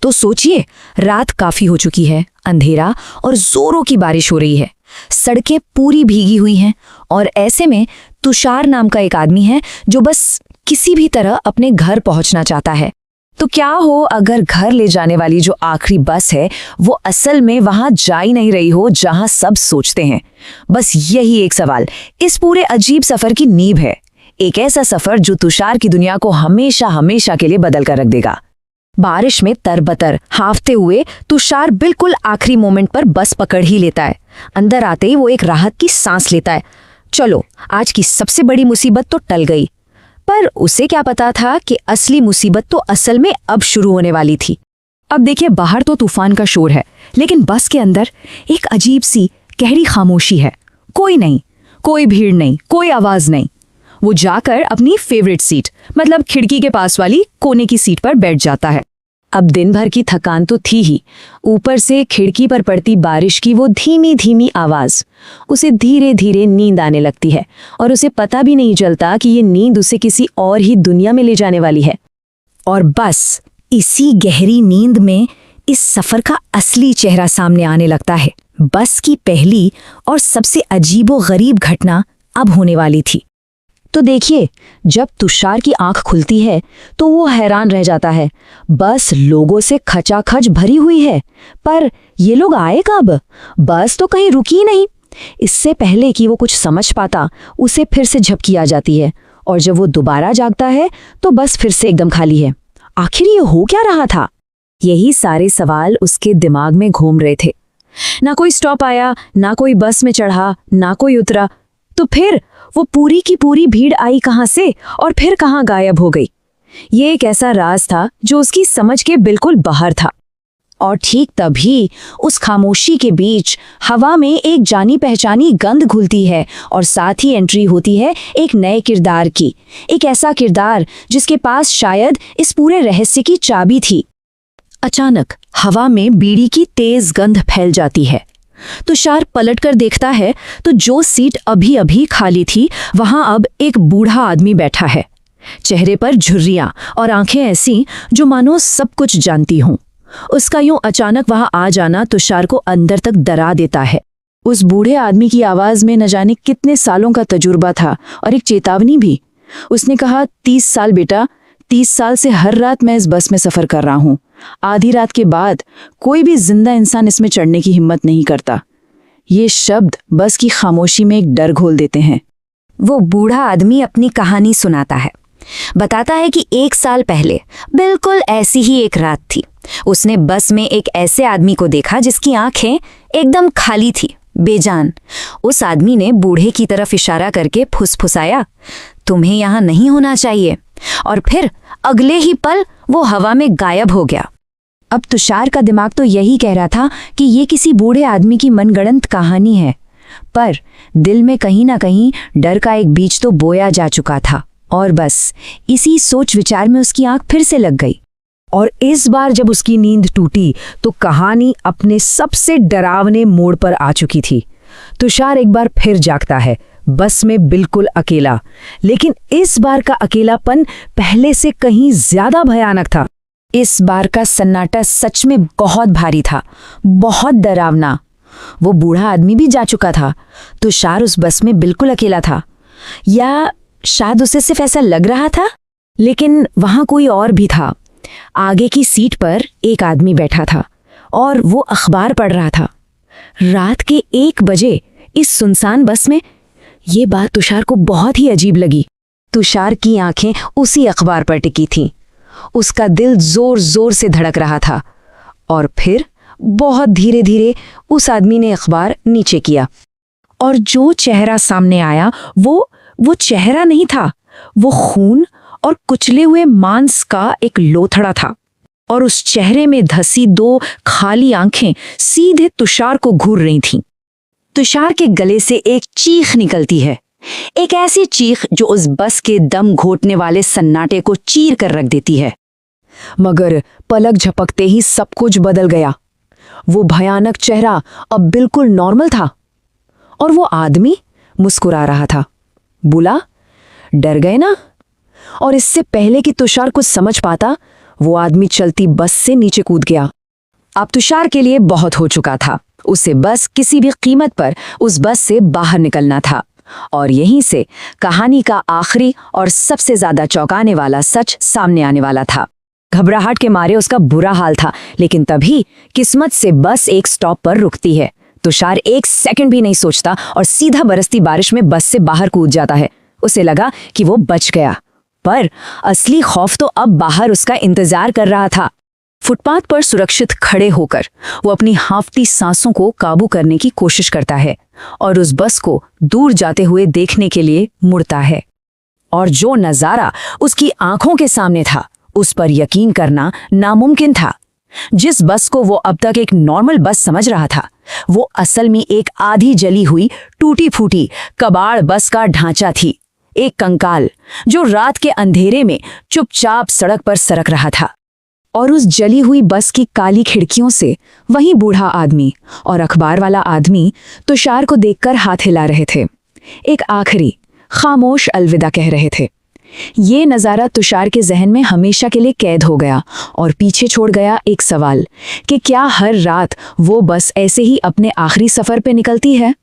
तो सोचिए, रात काफी हो चुकी है, अंधेरा और जोरों की बारिश हो रही है, सड़कें पूरी भीगी हुई हैं और ऐसे में तुषार नाम का एक आदमी है जो बस किसी भी तरह अपने घर पहुंचना चाहता है। तो क्या हो अगर घर ले जाने वाली जो आखिरी बस है वो असल में वहां जा ही नहीं रही हो जहां सब सोचते हैं। बस यही एक सवाल इस पूरे अजीब सफर की नींव है, एक ऐसा सफर जो तुषार की दुनिया को हमेशा हमेशा के लिए बदल कर रख देगा। बारिश में तरबतर हांफते हुए तुषार बिल्कुल आखिरी मोमेंट पर बस पकड़ ही लेता है। अंदर आते ही वो एक राहत की सांस लेता है। चलो, आज की सबसे बड़ी मुसीबत तो टल गई। पर उसे क्या पता था कि असली मुसीबत तो असल में अब शुरू होने वाली थी। अब देखिए, बाहर तो तूफान का शोर है, लेकिन बस के अंदर एक अजीब सी गहरी खामोशी है। कोई नहीं, कोई भीड़ नहीं, कोई आवाज नहीं। वो जाकर अपनी फेवरेट सीट, मतलब खिड़की के पास वाली कोने की सीट पर बैठ जाता है। अब दिन भर की थकान तो थी ही, ऊपर से खिड़की पर पड़ती बारिश की वो धीमी धीमी आवाज, उसे धीरे धीरे नींद आने लगती है और उसे पता भी नहीं चलता कि ये नींद उसे किसी और ही दुनिया में ले जाने वाली है। और बस इसी गहरी नींद में इस सफर का असली चेहरा सामने आने लगता है। बस की पहली और सबसे अजीबोगरीब घटना अब होने वाली थी। तो देखिए, जब तुषार की आंख खुलती है तो वो हैरान रह जाता है। बस लोगों से खचाखच भरी हुई है, पर ये लोग आए कब? बस तो कहीं रुकी नहीं। इससे पहले कि वो कुछ समझ पाता, उसे फिर से झपकी आ जाती है और जब वो दोबारा जागता है तो बस फिर से एकदम खाली है। आखिर ये हो क्या रहा था? यही सारे सवाल उसके दिमाग में घूम रहे थे। ना कोई स्टॉप आया, ना कोई बस में चढ़ा, ना कोई उतरा। तो फिर वो पूरी की पूरी भीड़ आई कहां से और फिर कहां गायब हो गई? ये एक ऐसा राज था जो उसकी समझ के बिल्कुल बाहर था। और ठीक तभी उस खामोशी के बीच हवा में एक जानी पहचानी गंध घुलती है और साथ ही एंट्री होती है एक नए किरदार की, एक ऐसा किरदार जिसके पास शायद इस पूरे रहस्य की चाबी थी। अचानक हवा में बीड़ी की तेज गंध फैल जाती है। तुषार पलटकर देखता है तो जो सीट अभी अभी खाली थी वहां अब एक बूढ़ा आदमी बैठा है। चेहरे पर झुर्रियां और आंखें ऐसी जो मानो सब कुछ जानती हों। उसका यूं अचानक वहां आ जाना तुषार को अंदर तक डरा देता है। उस बूढ़े आदमी की आवाज में न जाने कितने सालों का तजुर्बा था और एक चेतावनी भी। उसने कहा, 30 साल बेटा, 30 साल से हर रात मैं इस बस में सफर कर रहा हूं। आधी रात के बाद कोई भी जिंदा इंसान इसमें चढ़ने की हिम्मत नहीं करता। ये शब्द बस की खामोशी में एक डर घोल देते हैं। वो बूढ़ा आदमी अपनी कहानी सुनाता है। बताता है कि 1 साल पहले बिल्कुल ऐसी ही एक रात थी। उसने बस में एक ऐसे आदमी को देखा जिसकी आंखें एकदम खाली थी, बेजान। उस आदमी ने बूढ़े की तरफ इशारा करके फुसफुसाया, तुम्हें यहां नहीं होना चाहिए। और फिर अगले ही पल वो हवा में गायब हो गया। अब तुषार का दिमाग तो यही कह रहा था कि ये किसी बूढ़े आदमी की मनगढ़ंत कहानी है, पर दिल में कहीं ना कहीं डर का एक बीज तो बोया जा चुका था। और बस इसी सोच विचार में उसकी आंख फिर से लग गई। और इस बार जब उसकी नींद टूटी तो कहानी अपने सबसे डरावने मोड़ पर आ चुकी थी। तुषार एक बार फिर जागता है, बस में बिल्कुल अकेला। लेकिन इस बार का अकेलापन पहले से कहीं ज्यादा भयानक था। इस बार का सन्नाटा सच में बहुत भारी था, बहुत डरावना। वो बूढ़ा आदमी भी जा चुका था। तुषार उस बस में बिल्कुल अकेला था, या शायद उसे सिर्फ ऐसा लग रहा था। लेकिन वहां कोई और भी था। आगे की सीट पर एक आदमी बैठा था और वो अखबार पढ़ रहा था। रात के 1 बजे इस सुनसान बस में। ये बात तुषार को बहुत ही अजीब लगी। तुषार की आंखें उसी अखबार पर टिकी थीं। उसका दिल जोर जोर से धड़क रहा था। और फिर बहुत धीरे धीरे उस आदमी ने अखबार नीचे किया और जो चेहरा सामने आया वो चेहरा नहीं था, वो खून और कुचले हुए मांस का एक लोथड़ा था। और उस चेहरे में धसी 2 खाली आंखें सीधे तुषार को घूर रही थीं। तुषार के गले से एक चीख निकलती है, एक ऐसी चीख जो उस बस के दम घोटने वाले सन्नाटे को चीर कर रख देती है। मगर पलक झपकते ही सब कुछ बदल गया। वो भयानक चेहरा अब बिल्कुल नॉर्मल था और वो आदमी मुस्कुरा रहा था। बोला, डर गए ना? और इससे पहले कि तुषार कुछ समझ पाता, वो आदमी चलती बस से नीचे कूद गया। अब तुषार के लिए बहुत हो चुका था। उसे बस किसी भी कीमत पर उस बस से बाहर निकलना था। और यहीं से कहानी का आखिरी और सबसे ज्यादा चौंकाने वाला सच सामने आने वाला था। घबराहट के मारे उसका बुरा हाल था, लेकिन तभी किस्मत से बस एक स्टॉप पर रुकती है। तुषार 1 सेकंड भी नहीं सोचता और सीधा बरसती बारिश में बस से बाहर कूद जाता है। उसे लगा कि वो बच गया, पर असली खौफ तो अब बाहर उसका इंतजार कर रहा था। फुटपाथ पर सुरक्षित खड़े होकर वो अपनी हांफती सांसों को काबू करने की कोशिश करता है और उस बस को दूर जाते हुए देखने के लिए मुड़ता है। और जो नजारा उसकी आंखों के सामने था, उस पर यकीन करना नामुमकिन था। जिस बस को वो अब तक एक नॉर्मल बस समझ रहा था, वो असल में एक आधी जली हुई टूटी फूटी कबाड़ बस का ढांचा थी। एक कंकाल जो रात के अंधेरे में चुपचाप सड़क पर सरक रहा था। और उस जली हुई बस की काली खिड़कियों से वही बूढ़ा आदमी और अखबार वाला आदमी तुषार को देखकर हाथ हिला रहे थे। एक आखिरी खामोश अलविदा कह रहे थे। ये नज़ारा तुषार के जहन में हमेशा के लिए कैद हो गया और पीछे छोड़ गया एक सवाल कि क्या हर रात वो बस ऐसे ही अपने आखिरी सफ़र पे निकलती है।